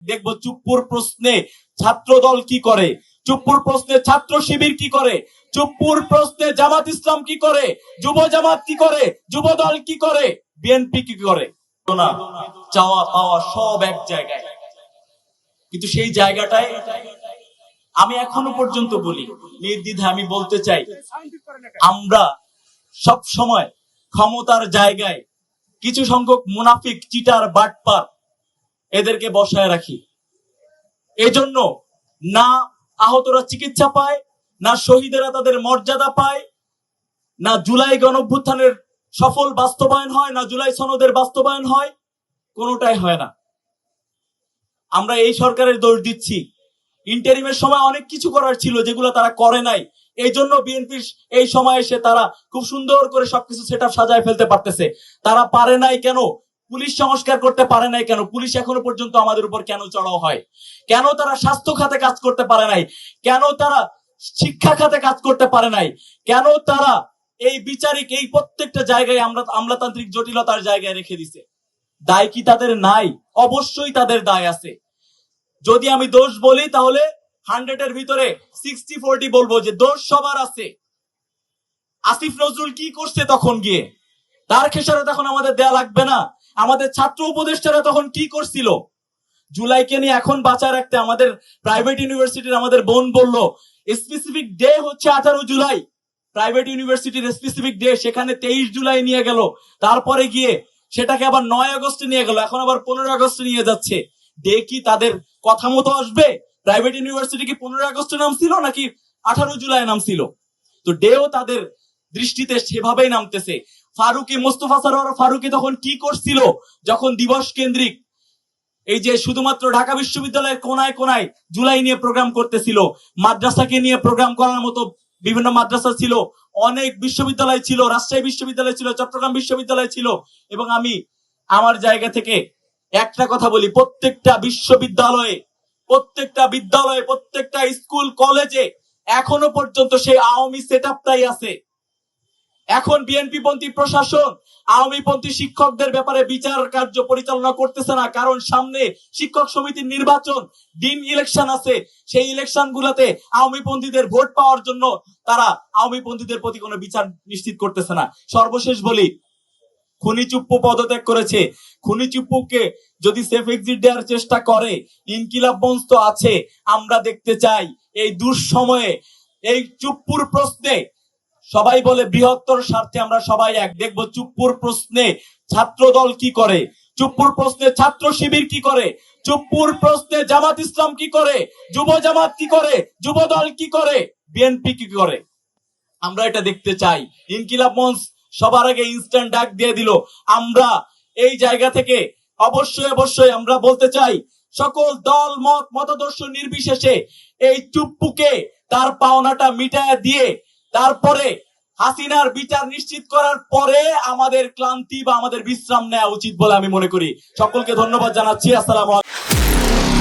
দেখবো চুপ্পুর প্রশ্নে ছাত্র দল কি করে, চুপ্পুর প্রশ্নে ছাত্র শিবির কি করে, চুপ্পুর প্রশ্নে জামাত ইসলাম কি করে, যুব জামাত কি করে, যুব দল কি করে, বিএনপি কি করে। না, চাওয়া পাওয়া সব এক জায়গায়, কিন্তু সেই জায়গাটায় আমি এখনো পর্যন্ত বলি, নির্দ্বিধায় আমি বলতে চাই, আমরা সব সময় ক্ষমতার জায়গায় কিছু সংখ্যক মুনাফিক, চিটার, বাটপার এদেরকে বসায় রাখি। এজন্য না আহতরা চিকিৎসা পায়, না শহীদেরা তাদের মর্যাদা পায়, না জুলাই গণঅভ্যুত্থানের সফল বাস্তবায়ন হয়, না জুলাই সনদের বাস্তবায়ন হয়, কোনোটাই হয় না। আমরা এই সরকারের দোষ দিচ্ছি। ইন্টারিমের সময় অনেক কিছু করার ছিল যেগুলো তারা করে নাই। এই জন্য বিএনপির এই সময় এসে তারা খুব সুন্দর করে সবকিছু সেটআপ সাজায় ফেলতে পারতেছে। তারা পারে নাই কেন? পুলিশ সংস্কার করতে পারে নাই কেন? পুলিশ এখনো পর্যন্ত আমাদের উপর কেন চড়াও হয়? কেন তারা স্বাস্থ্য খাতে কাজ করতে পারে নাই? কেন তারা শিক্ষা খাতে কাজ করতে পারে নাই? কেন তারা এই বিচারিক এই প্রত্যেকটা জায়গায় আমলাতান্ত্রিক জটিলতার জায়গায় রেখে দিছে? দায় কি তাদের নাই? অবশ্যই তাদের দায় আছে। যদি আমি দোষ বলি তাহলে 100 এর ভিতরে 60-40 বলবো যে দোষ সবার আছে। আসিফ নজরুল কি করছে তখন গিয়ে? তার খেসারত তখন আমাদের দেয়া লাগবে না? আমাদের ছাত্র উপদেষ্টারা তখন কি করছিল? জুলাইকে নিয়ে এখন বাঁচায় রাখতে আমাদের প্রাইভেট ইউনিভার্সিটির আমাদের বোন বলল স্পেসিফিক ডে হচ্ছে 18 জুলাই, প্রাইভেট ইউনিভার্সিটির স্পেসিফিক ডে, সেখানে 23 জুলাই নিয়ে গেল, তারপরে গিয়ে সেটাকে আবার 9 আগস্টে নিয়ে গেল, এখন আবার 15 আগস্টে নিয়ে যাচ্ছে। ডে কি তাদের কথা মতো আসবে? প্রাইভেট ইউনিভার্সিটি কি 15 আগস্টে নাম ছিল নাকি 18 জুলাই নাম ছিল? তো ডেও তাদের দৃষ্টিতে সেভাবেই নামতেছে। ফারুকি, মোস্তফা সরোয়ার ফারুকি তখন কি করছিল যখন দিবস কেন্দ্রিক এই যে শুধুমাত্র ঢাকা বিশ্ববিদ্যালয়ের কোনায় কোনায় জুলাই নিয়ে প্রোগ্রাম করতেছিল, মাদ্রাসাকে নিয়ে প্রোগ্রাম করার মতো বিভিন্ন মাদ্রাসা ছিল, অনেক বিশ্ববিদ্যালয় ছিল, রাজশাহী বিশ্ববিদ্যালয় ছিল, চট্টগ্রাম বিশ্ববিদ্যালয় ছিল। এবং আমি আমার জায়গা থেকে একটা কথা বলি, প্রত্যেকটা বিশ্ববিদ্যালয়ে, প্রত্যেকটা বিদ্যালয়ে, প্রত্যেকটা স্কুল কলেজে এখনো পর্যন্ত সেই আওয়ামী সেটআপটাই আছে। এখন বিএনপি পন্থী প্রশাসন আওয়ামী পন্থী শিক্ষকদের ব্যাপারে বিচার কার্য পরিচালনা করতেছে না, কারণ সামনে শিক্ষক সমিতির নির্বাচন, ডিন ইলেকশন আছে। সেই ইলেকশন গুলাতে আওয়ামী পন্থীদের ভোট পাওয়ার জন্য তারা আওয়ামী পন্থীদের প্রতি কোনো বিচার নিশ্চিত করতেছে না। সর্বশেষ বলি, খুনি চুপ্পু পদত্যাগ করেছে। খুনি চুপ্পুকে যদি সেফ এক্সিট দেওয়ার চেষ্টা করে, ইনকিলাব মঞ্চ তো আছে, আমরা দেখতে চাই এই দুঃসময়ে এই চুপ্পুর প্রশ্নে সবাই বলে বৃহত্তর স্বার্থে আমরা সবাই এক। দেখবো চুপ্পুর প্রশ্নে ছাত্র দল কি করে, চুপ্পুর প্রশ্নে ছাত্র শিবির কি করে, চুপ্পুর প্রশ্নে জামাত ইসলাম কি করে, যুব জামাত কি করে, যুব দল কি করে, বিএনপি কি করে। আমরা এটা দেখতে চাই। ইনকিলাব মঞ্চ সবার আগে ইনস্ট্যান্ট ডাক দিয়ে দিল। আমরা এই জায়গা থেকে অবশ্যই অবশ্যই আমরা বলতে চাই, সকল দল মত মতাদর্শ নির্বিশেষে এই চুপ্পুকে তার পাওনাটা মিটায় দিয়ে তারপরে হাসিনার বিচার নিশ্চিত করার পরে আমাদের ক্লান্তি বা আমাদের বিশ্রাম নেওয়া উচিত বলে আমি মনে করি। সকলকে ধন্যবাদ জানাচ্ছি। আসসালামু আলাইকুম।